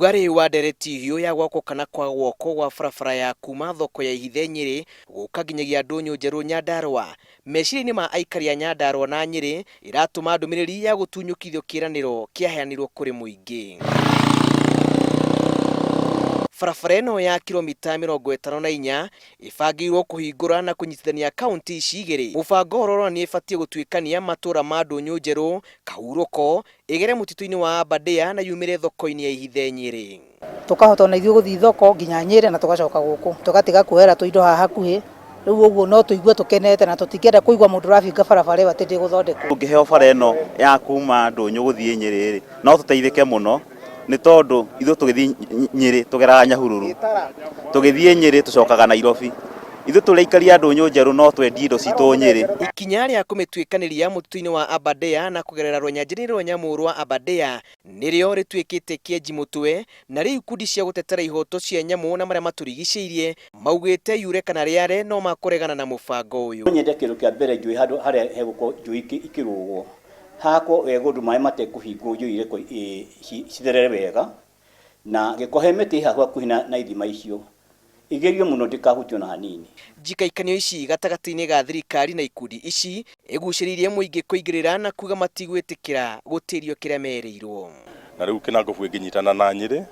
Rugari wa ndereti hiyo ya gwako kana kwa gwoko wa barabara ya kuuma thoko ya Ihithe Nyeri guka nginyagia ndunyu njeru Nyandarua. Meciria-ini ma aikari a Nyandarua na Nyeri iratuma ndumiriri ya gutunyukithio kiraniro kiaheanirwo kuri muingi. Barabara ĩno ya kiromita 54 ibangĩirwo kũhingũra na kũnyitithania kaunti ici igĩrĩ. Mũbango ũrora nĩ ĩbatie gutuikania matura ma ndũnyũ njerũ kahurũko igere mutitu-ini wa Aberdare na yumire thoko-ini ya Ihithe Nyeri. Tukahota na ithuĩ guthii thoko nginya Nyeri na tugacoka guku tugatiga kuhera tuindo haha hakuhi. Riu uguo no tuigue tukenete na tutikenda kuigwa mundu rafinga barabara ĩyo atĩ ndĩgũthondekwo. Tungĩheo bara ĩno ya kuuma ndũnyũ guthii Nyeri no tũteithĩke mũno ni tondu ithu tugithii Nyeri tugeraga Nyahururu tugithii Nyeri tucokaga Nairobi ithu tũrĩikaria ndũnyũ njeru no twendie indo citũ Nyeri. Ikinya rĩa kũmĩtuĩkanĩria mũtitũ-inĩ wa Aberdare na kũgerera runyanjara rwa nyamu rwa Aberdare nĩrĩo rĩtuĩkĩte kĩenji mũtwe, na rĩu ikundi cia gũtetera ihoto cia nyamu na marĩa matũrigicĩirie maugĩte yure kana rĩare no makũregana na mũbango ũyũ. Nyende kĩndũ kĩa mbere njũĩ handũ harĩa hegũkorwo njũĩ ikĩrũgwo hako gũndũ maĩ matekũhingwo njũĩ ireko citherere wega na gĩkohe mĩtĩ haha hakuhĩ na ithima icio igerio muno ndikahutio na hanini. Njikaikanio ici gatagati-ini ga thirikari na ikundi ici igucĩrĩirie muingi kũingĩrĩra na kuga matigwĩtĩkĩra gũtĩrio kĩrĩa merĩirwo. Na rĩu Kinangofu ĩngĩnyitana na Nyeri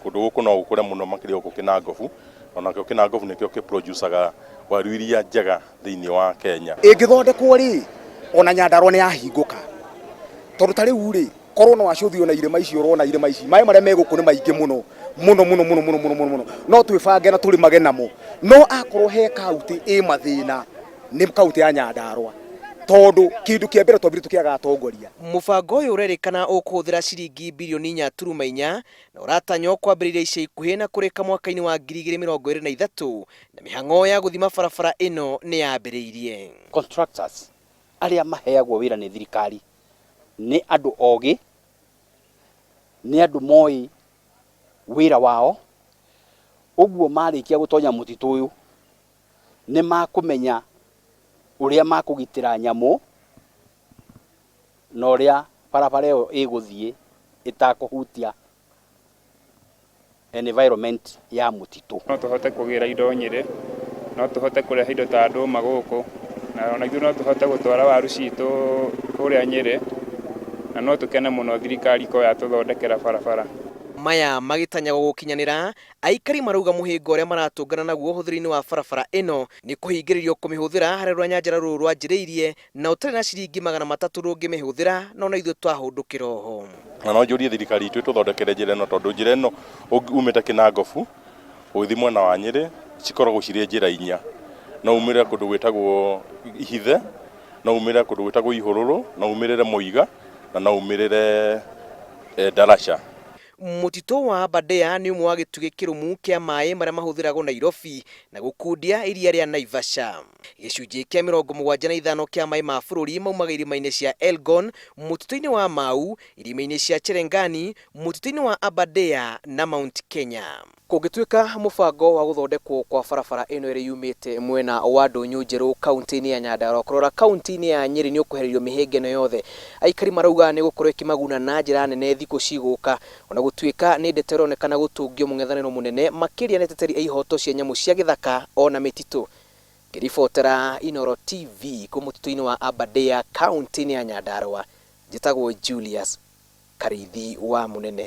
kũndũ gũkũ no gũkũre mũno makĩria gũkũ Kinangofu, onakĩo Kinangofu nĩkĩo kĩproducaga waru iria njega thĩinĩ wa Kenya. Ĩngĩthondekwo rĩ ona Nyandarua nĩ yahingũka tondũ ta rĩu rĩ korwo no acuthio na irĩma icio urona irĩma ici maĩ marĩa megũkũ nĩ maingĩ mũno no twĩbange na tũrĩmage namo no akorwo he kaunti ĩ mathĩna nĩ kaunti ya Nyandarua tondu kindu kĩa mbere twambire tukiaga atongoria. Mũbango ũyũ ũrerĩkana ũkũhũthĩra ciringi bilioni 4.4 na ũratanywo kwambĩrĩria ica ikuhĩ na kũrĩka mwaka-inĩ wa 2023 na mĩhang'o ya gũthima barabara ĩno nĩ yambĩrĩirie. Contractors arĩa maheagwo wĩra nĩ thirikari nĩ andũ ogĩ, nĩ andũ moi wĩra wao, ũguo marĩkia gũtonya mũtitũ ũyũ nĩ makũmenya uria makũgitĩra nyamu na uria barabara ĩyo ĩgũthii ĩtakũhutia environment ya mũtitũ. No tũhote kũgĩra indo Nyeri, no tũhote kũrehe indo ta ndũma gũkũ, na ona ithuĩ no tũhote gũtwara waru citũ kũrĩa Nyeri, na no tũkene mũno thirikari ko yatũthondekera barabara. Maya magĩtanyagwo gũkinyanĩra, aikari marauga mũhĩnga ũrĩa maratũngana naguo ũhũthĩri-inĩ wa barabara ĩno nĩ kũhingĩrĩrio kũmĩhũthĩra harĩ runyanjara rũrũ rwanjĩrĩirie na ũtarĩ na ciringi 300 rũngĩmĩhũthĩra no na ithuĩ twahũndũkĩra oho. Na no njũrie thirikari itũ tũthondekere njĩra ĩno tondũ njĩra ĩno umĩte Kinangofu ũgĩthiĩ mwena wa Nyeri cikoragwo cirĩ njĩra inya. No umĩre kũndũ gwĩtagwo Ihithe, no umĩre kũndũ gwĩtagwo Ihururu, no umĩrĩre Muiga na no umĩrĩre Darasha. Mũtitũ wa Aberdare nĩ ũmwe wa gĩtugĩ kĩrũmu kĩa maĩ marĩa mahũthĩragwo Nairobi na gũkundia iria rĩa Naivasha. Gĩcunjĩ kĩa 75 kĩa maĩ ma bũrũri maumaga irĩma-inĩ cia Elgon, mũtitũ-inĩ wa Mau, irĩma-inĩ cia Cherangani, mũtitũ-inĩ wa Aberdare na Mount Kenya. Kũngĩtuĩka mũbango wa gũthondekwo kwa barabara ĩno ĩrĩa yumĩte mwena wa ndũnyũ njerũ kaunti-inĩ ya Nyandarua kũrora kaunti-inĩ ya Nyeri nĩ ũkwehererio mĩhĩnga ĩno yothe, aikari marauga nĩ gũkorwo ĩkĩmaguna na njĩra nene thikũ cigũka, ona gũtuĩka nĩ ndeto ĩronekana gũtũngio mũng'ethanĩro mũnene makĩria nĩ ateteri a ihoto cia nyamu cia gĩthaka ona mititu. Ngĩribotera Inooro TV kũ mũtitũ-inĩ wa Aberdare kaunti-inĩ ya Nyandarua, njĩtagwo Julius Karithi wa Munene.